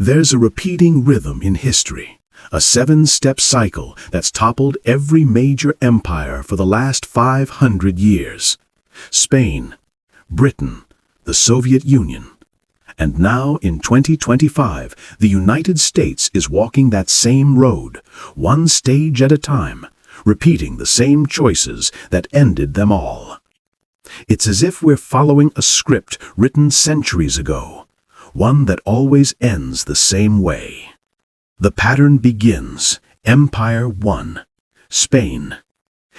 There's a repeating rhythm in history, a seven-step cycle that's toppled every major empire for the last 500 years. Spain, Britain, the Soviet Union. And now, in 2025, the United States is walking that same road, one stage at a time, repeating the same choices that ended them all. It's as if we're following a script written centuries ago, one that always ends the same way. The pattern begins, Empire 1, Spain.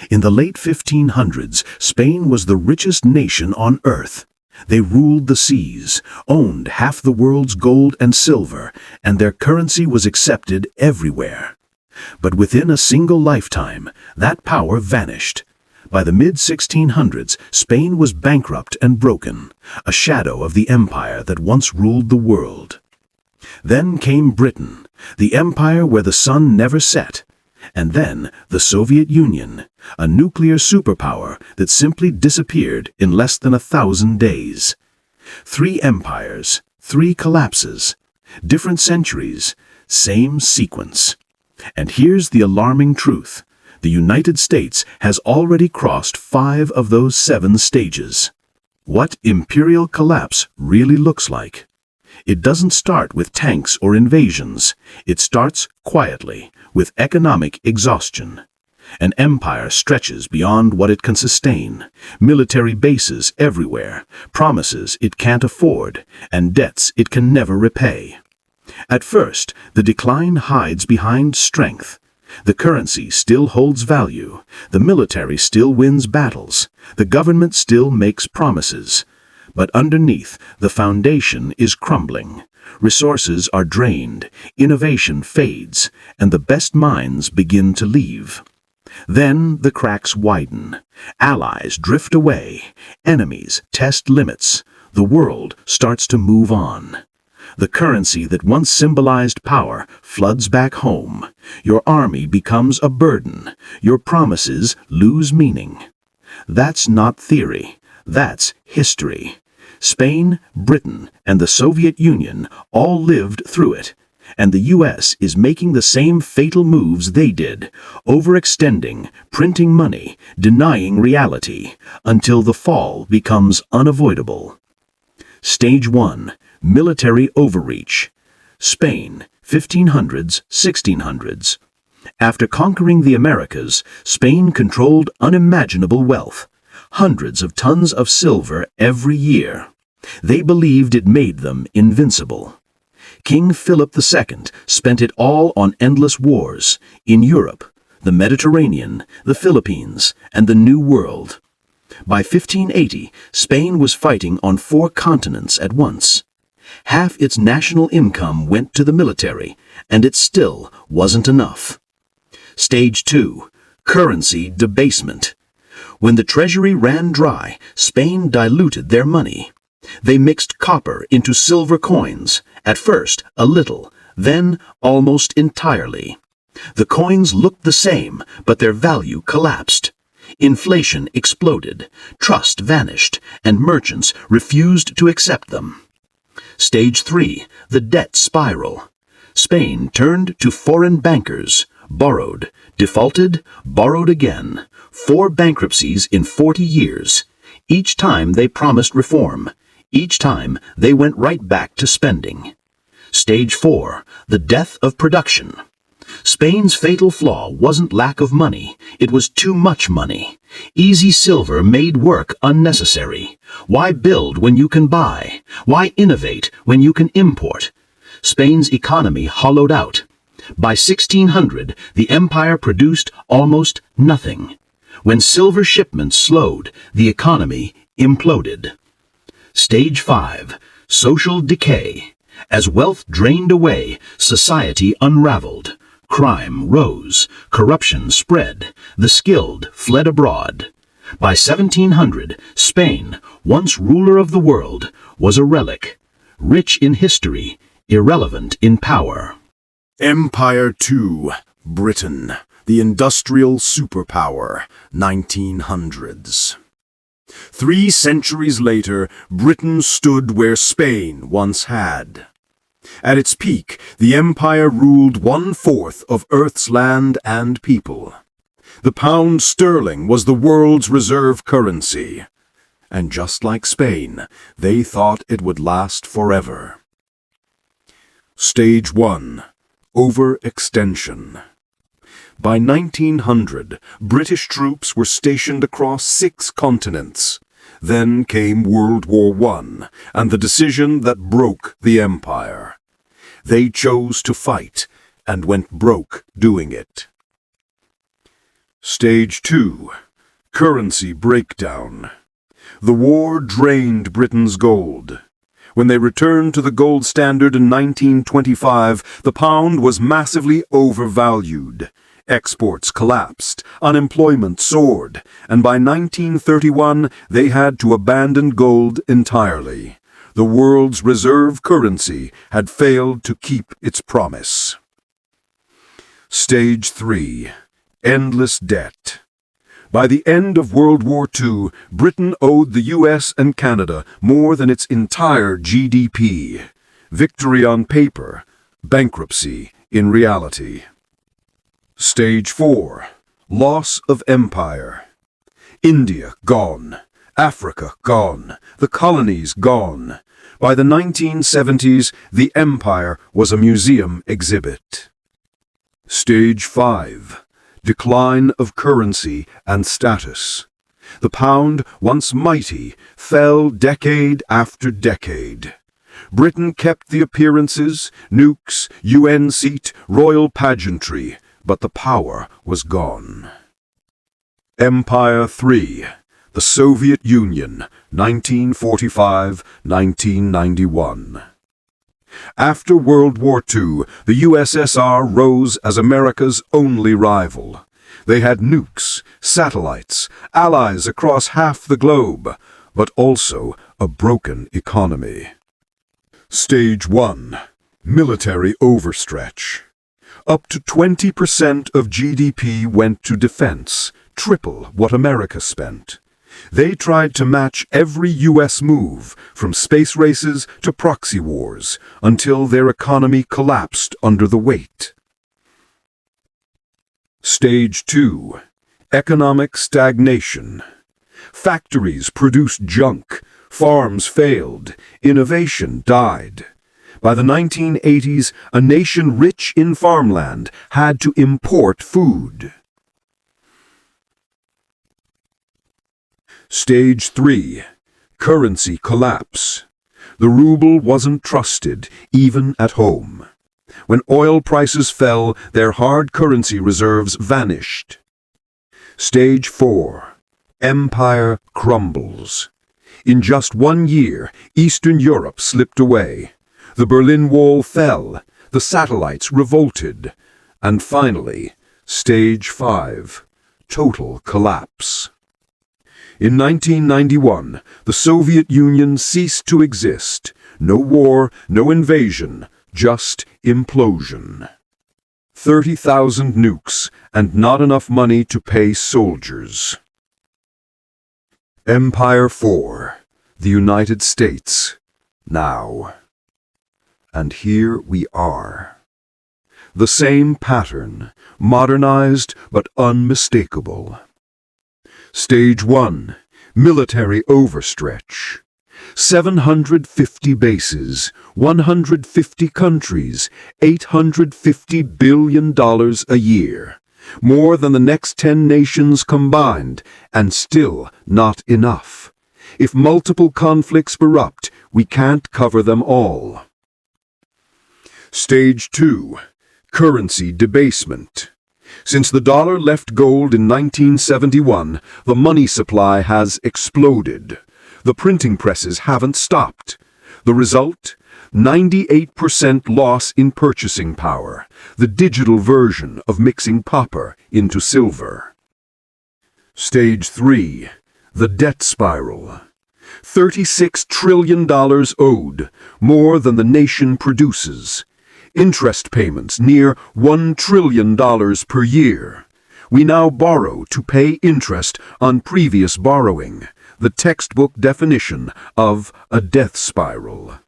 In the late 1500s, Spain was the richest nation on earth. They ruled the seas, owned half the world's gold and silver, and their currency was accepted everywhere. But within a single lifetime, that power vanished. By the mid-1600s, Spain was bankrupt and broken, a shadow of the empire that once ruled the world. Then came Britain, the empire where the sun never set. And then the Soviet Union, a nuclear superpower that simply disappeared in less than 1,000 days. 3 empires, 3 collapses, different centuries, same sequence. And here's the alarming truth. The United States has already crossed 5 of those 7 stages. What imperial collapse really looks like. It doesn't start with tanks or invasions. It starts quietly, with economic exhaustion. An empire stretches beyond what it can sustain, military bases everywhere, promises it can't afford, and debts it can never repay. At first, the decline hides behind strength. The currency still holds value, the military still wins battles, the government still makes promises. But underneath, the foundation is crumbling. Resources are drained, innovation fades, and the best minds begin to leave. Then the cracks widen. Allies drift away. Enemies test limits. The world starts to move on. The currency that once symbolized power floods back home. Your army becomes a burden. Your promises lose meaning. That's not theory. That's history. Spain, Britain, and the Soviet Union all lived through it, and the U.S. is making the same fatal moves they did, overextending, printing money, denying reality, until the fall becomes unavoidable. Stage 1. Military overreach. Spain, 1500s, 1600s. After conquering the Americas, Spain controlled unimaginable wealth. Hundreds of tons of silver every year. They believed it made them invincible. King Philip II spent it all on endless wars in Europe, the Mediterranean, the Philippines, and the New World. By 1580, Spain was fighting on 4 continents at once. Half its national income went to the military, and it still wasn't enough. Stage 2. Currency debasement. When the treasury ran dry, Spain diluted their money. They mixed copper into silver coins, at first a little, then almost entirely. The coins looked the same, but their value collapsed. Inflation exploded, trust vanished, and merchants refused to accept them. Stage 3. The debt spiral. Spain turned to foreign bankers, borrowed, defaulted, borrowed again. 4 bankruptcies in 40 years. Each time they promised reform. Each time they went right back to spending. Stage 4. The death of production. Spain's fatal flaw wasn't lack of money, it was too much money. Easy silver made work unnecessary. Why build when you can buy? Why innovate when you can import? Spain's economy hollowed out. By 1600, the empire produced almost nothing. When silver shipments slowed, the economy imploded. Stage 5. Social decay. As wealth drained away, society unraveled. Crime rose, corruption spread, the skilled fled abroad. By 1700, Spain, once ruler of the world, was a relic, rich in history, irrelevant in power. Empire 2, Britain, the industrial superpower, 1900s. 3 centuries later, Britain stood where Spain once had. At its peak, the empire ruled 1/4 of Earth's land and people. The pound sterling was the world's reserve currency. And just like Spain, they thought it would last forever. Stage 1. Overextension. By 1900, British troops were stationed across 6 continents. Then came World War I, and the decision that broke the empire. They chose to fight, and went broke doing it. Stage 2. Currency breakdown. The war drained Britain's gold. When they returned to the gold standard in 1925, the pound was massively overvalued. Exports collapsed, unemployment soared, and by 1931 they had to abandon gold entirely. The world's reserve currency had failed to keep its promise. Stage 3. Endless debt. By the end of World War II, Britain owed the US and Canada more than its entire GDP. Victory on paper, bankruptcy in reality. Stage 4. Loss of empire. India gone. Africa gone. The colonies gone. By the 1970s, the empire was a museum exhibit. Stage 5. Decline of currency and status. The pound, once mighty, fell decade after decade. Britain kept the appearances, nukes, UN seat, royal pageantry, but the power was gone. Empire 3. The Soviet Union, 1945–1991. After World War II, the USSR rose as America's only rival. They had nukes, satellites, allies across half the globe, but also a broken economy. Stage 1. Military overstretch. Up to 20% of GDP went to defense, triple what America spent. They tried to match every U.S. move, from space races to proxy wars, until their economy collapsed under the weight. Stage 2. Economic stagnation. Factories produced junk, farms failed, innovation died. By the 1980s, a nation rich in farmland had to import food. Stage 3. Currency collapse. The ruble wasn't trusted, even at home. When oil prices fell, their hard currency reserves vanished. Stage 4. Empire crumbles. In just 1 year, Eastern Europe slipped away. The Berlin Wall fell, the satellites revolted, and finally, Stage 5. Total collapse. In 1991, the Soviet Union ceased to exist. No war, no invasion, just implosion. 30,000 nukes, and not enough money to pay soldiers. Empire 4. The United States. Now. And here we are. The same pattern, modernized but unmistakable. Stage 1. Military overstretch. 750 bases, 150 countries, $850 billion a year. More than the next 10 nations combined, and still not enough. If multiple conflicts erupt, we can't cover them all. Stage 2. Currency debasement. Since the dollar left gold in 1971, the money supply has exploded. The printing presses haven't stopped. The result? 98% loss in purchasing power, the digital version of mixing copper into silver. Stage 3. The debt spiral. $36 trillion owed, more than the nation produces. Interest payments near $1 trillion per year. We now borrow to pay interest on previous borrowing, the textbook definition of a death spiral.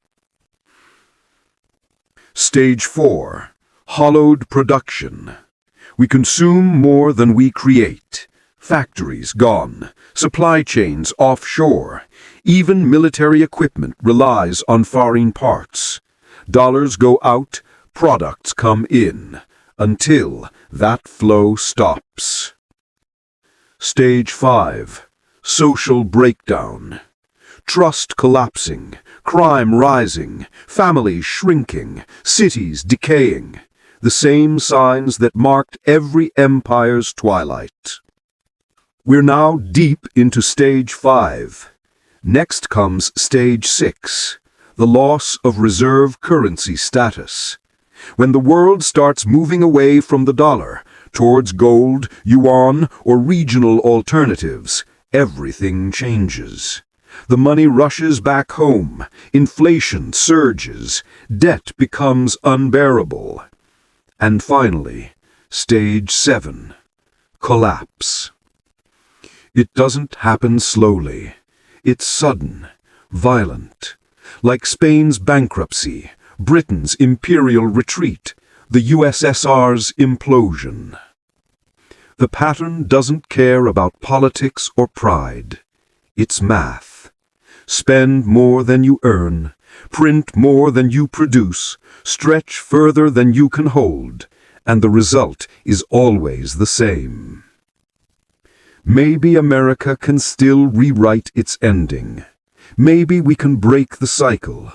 Stage 4. Hollowed production. We consume more than we create. Factories gone, supply chains offshore. Even military equipment relies on foreign parts. Dollars go out, products come in, until that flow stops. Stage 5. Social breakdown. Trust collapsing, crime rising, families shrinking, cities decaying. The same signs that marked every empire's twilight. We're now deep into Stage 5. Next comes Stage 6, the loss of reserve currency status. When the world starts moving away from the dollar, towards gold, yuan, or regional alternatives, everything changes. The money rushes back home, inflation surges, debt becomes unbearable. And finally, Stage 7, collapse. It doesn't happen slowly. It's sudden, violent. Like Spain's bankruptcy, Britain's imperial retreat, the USSR's implosion. The pattern doesn't care about politics or pride. It's math. Spend more than you earn, print more than you produce, stretch further than you can hold, and the result is always the same. Maybe America can still rewrite its ending. Maybe we can break the cycle.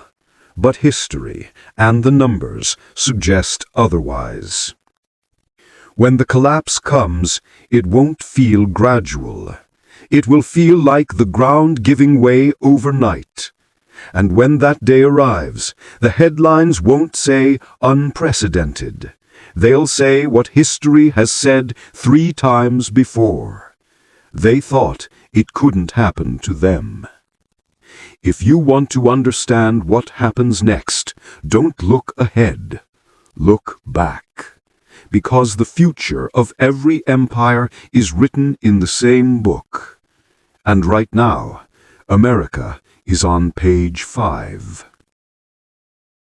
But history and the numbers suggest otherwise. When the collapse comes, it won't feel gradual. It will feel like the ground giving way overnight. And when that day arrives, the headlines won't say unprecedented. They'll say what history has said 3 times before. They thought it couldn't happen to them. If you want to understand what happens next, don't look ahead. Look back. Because the future of every empire is written in the same book. And right now, America is on page 5.